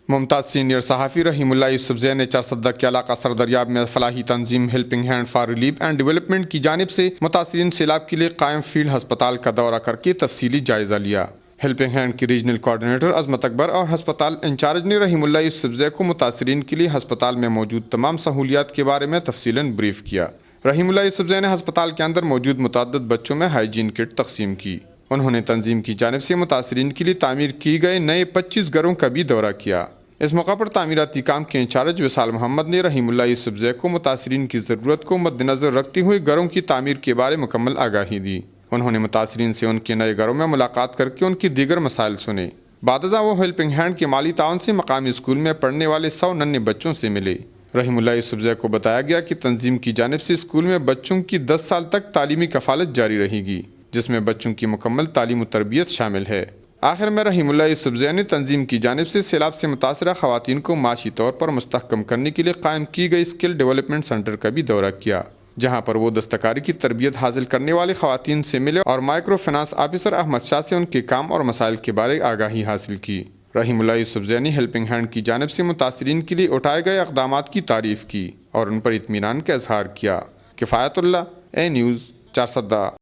ممتاز senior صحافی رحیم اللہ یوسف زئی نے چارسدہ کے علاقہ سردریاب میں فلاحی تنظیم helping hand for relief and development کی جانب سے متاثرین سیلاب کے لیے قائم فیلڈ ہسپتال کا دورہ کر کے تفصیلی جائزہ لیا۔ ہیلپنگ ہینڈ کی ریجنل کوآرڈینیٹر عظمت اکبر اور ہسپتال انچارج نے رحیم اللہ یوسف زئی کو متاثرین کے لیے ہسپتال میں موجود تمام سہولیات کے بارے میں تفصیلاً بریف کیا۔ رحیم اللہ یوسف زئی نے ہسپتال کے اندر موجود متعدد بچوں میں ہائیجین کٹ تقسیم کی۔ انہوں نے تنظیم کی جانب سے متاثرین کے لیے تعمیر کی گئے نئے 25 گھروں کا بھی دورہ کیا۔ اس موقع پر تعمیراتی کام کے انچارج وصال محمد نے رحیم اللہ یوسف زئی کو متاثرین کی ضرورت کو مد نظر رکھتے ہوئے گھروں کی تعمیر کے بارے مکمل آگاہی دی۔ انہوں نے متاثرین سے ان کے نئے گھروں میں ملاقات کر کے ان کی دیگر مسائل سنے۔ بعد ازاں وہ ہیلپنگ ہینڈ کے مالی تعاون سے مقامی اسکول میں پڑھنے والے 100 ننھے بچوں سے ملے۔ رحیم اللہ یوسف زئی کو بتایا گیا کہ تنظیم کی جانب سے اسکول میں بچوں کی 10 سال تک تعلیمی کفالت جاری رہے گی، جس میں بچوں کی مکمل تعلیم و تربیت شامل ہے۔ آخر میں رحیم اللہ یوسف زئی نے تنظیم کی جانب سے سیلاب سے متاثرہ خواتین کو معاشی طور پر مستحکم کرنے کے لیے قائم کی گئی اسکل ڈیولپمنٹ سینٹر کا بھی دورہ کیا، جہاں پر وہ دستکاری کی تربیت حاصل کرنے والی خواتین سے ملے اور micro finance officer Ahmad Shah سے ان کے کام اور مسائل کے بارے آگاہی حاصل کی۔ رحیم اللہ یوسف زئی نے ہیلپنگ ہینڈ کی جانب سے متاثرین کے لیے اٹھائے گئے اقدامات کی تعریف کی اور ان پر اطمینان کا اظہار کیا۔ کفایت اللہ، اے نیوز، چارسدہ۔